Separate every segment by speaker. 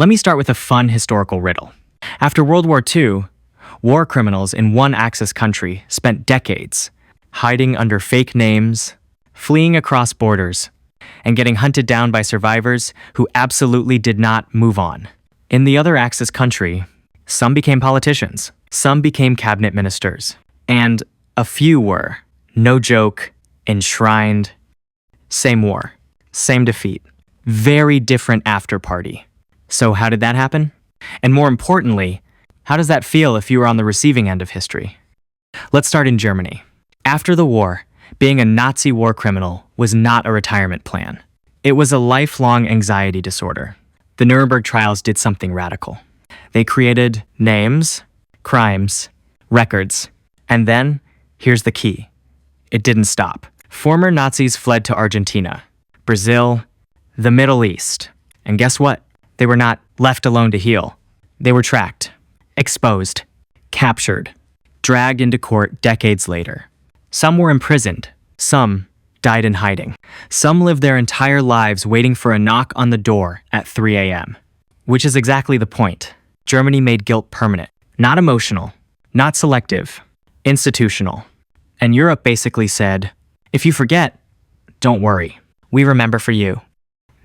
Speaker 1: Let me start with a fun historical riddle. After World War II, war criminals in one Axis country spent decades hiding under fake names, fleeing across borders, and getting hunted down by survivors who absolutely did not move on. In the other Axis country, some became politicians, some became cabinet ministers, and a few were, no joke, enshrined. Same war, same defeat, very different after party. So how did that happen? And more importantly, how does that feel if you were on the receiving end of history? Let's start in Germany. After the war, being a Nazi war criminal was not a retirement plan. It was a lifelong anxiety disorder. The Nuremberg trials did something radical. They created names, crimes, records, and then, here's the key. It didn't stop. Former Nazis fled to Argentina, Brazil, the Middle East. And guess what? They were not left alone to heal. They were tracked, exposed, captured, dragged into court decades later. Some were imprisoned. Some died in hiding. Some lived their entire lives waiting for a knock on the door at 3 a.m. Which is exactly the point. Germany made guilt permanent. Not emotional, not selective, institutional. And Europe basically said, if you forget, don't worry. We remember for you.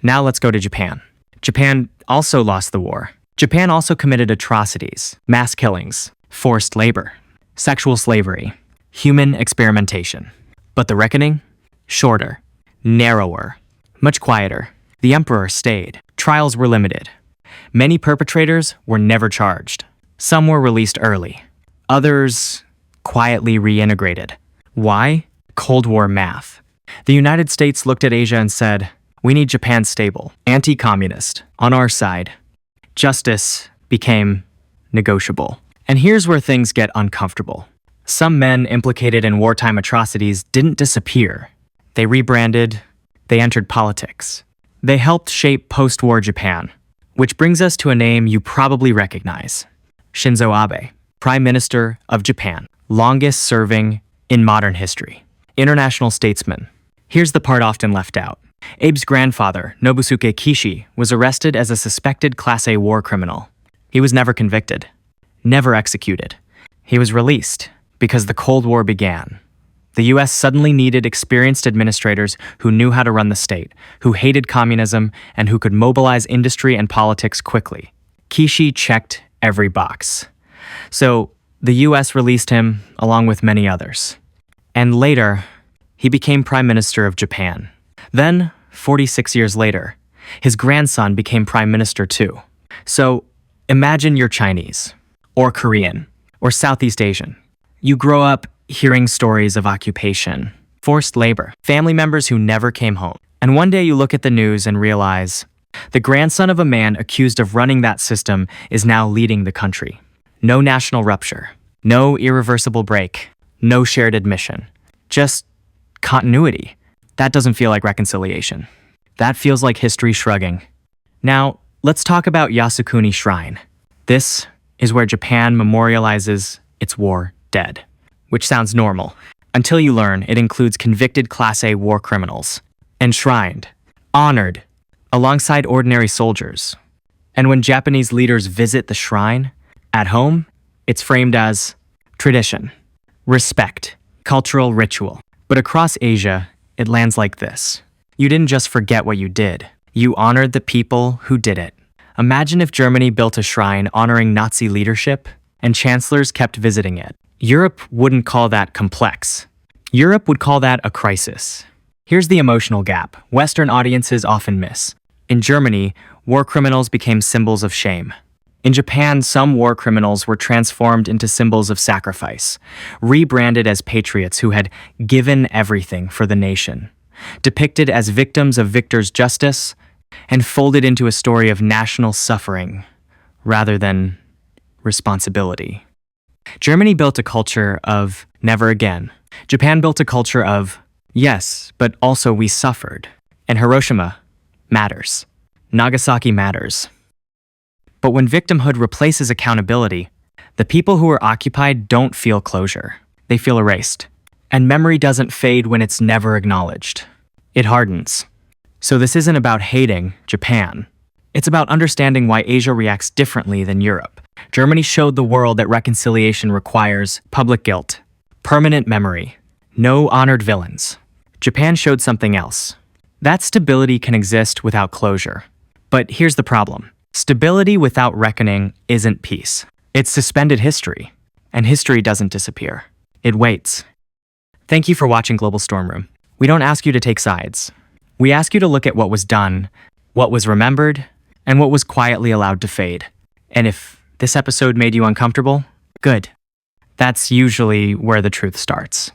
Speaker 1: Now let's go to Japan. Japan also lost the war. Japan also committed atrocities, mass killings, forced labor, sexual slavery, human experimentation. But the reckoning? Shorter, narrower, much quieter. The emperor stayed. Trials were limited. Many perpetrators were never charged. Some were released early. Others quietly reintegrated. Why? Cold War math. The United States looked at Asia and said, we need Japan stable, anti-communist, on our side. Justice became negotiable. And here's where things get uncomfortable. Some men implicated in wartime atrocities didn't disappear. They rebranded, they entered politics. They helped shape post-war Japan, which brings us to a name you probably recognize. Shinzo Abe, Prime Minister of Japan, longest serving in modern history. International statesman. Here's the part often left out. Abe's grandfather, Nobusuke Kishi, was arrested as a suspected Class A war criminal. He was never convicted, never executed. He was released because the Cold War began. The US suddenly needed experienced administrators who knew how to run the state, who hated communism, and who could mobilize industry and politics quickly. Kishi checked every box. So the US released him along with many others. And later, he became Prime Minister of Japan. Then, 46 years later, his grandson became Prime Minister too. So imagine you're Chinese, or Korean, or Southeast Asian. You grow up hearing stories of occupation, forced labor, family members who never came home. And one day you look at the news and realize the grandson of a man accused of running that system is now leading the country. No national rupture, no irreversible break, no shared admission, just continuity. That doesn't feel like reconciliation. That feels like history shrugging. Now, let's talk about Yasukuni Shrine. This is where Japan memorializes its war dead, which sounds normal, until you learn it includes convicted Class A war criminals, enshrined, honored, alongside ordinary soldiers. And when Japanese leaders visit the shrine, at home, it's framed as tradition, respect, cultural ritual. But across Asia, it lands like this. You didn't just forget what you did. You honored the people who did it. Imagine if Germany built a shrine honoring Nazi leadership and chancellors kept visiting it. Europe wouldn't call that complex. Europe would call that a crisis. Here's the emotional gap Western audiences often miss. In Germany, war criminals became symbols of shame. In Japan, some war criminals were transformed into symbols of sacrifice, rebranded as patriots who had given everything for the nation, depicted as victims of victor's justice, and folded into a story of national suffering rather than responsibility. Germany built a culture of never again. Japan built a culture of yes, but also we suffered. And Hiroshima matters. Nagasaki matters. But when victimhood replaces accountability, the people who are occupied don't feel closure. They feel erased. And memory doesn't fade when it's never acknowledged. It hardens. So this isn't about hating Japan. It's about understanding why Asia reacts differently than Europe. Germany showed the world that reconciliation requires public guilt, permanent memory, no honored villains. Japan showed something else. That stability can exist without closure. But here's the problem. Stability without reckoning isn't peace. It's suspended history. And history doesn't disappear. It waits. Thank you for watching Global Storm Room. We don't ask you to take sides. We ask you to look at what was done, what was remembered, and what was quietly allowed to fade. And if this episode made you uncomfortable, good. That's usually where the truth starts.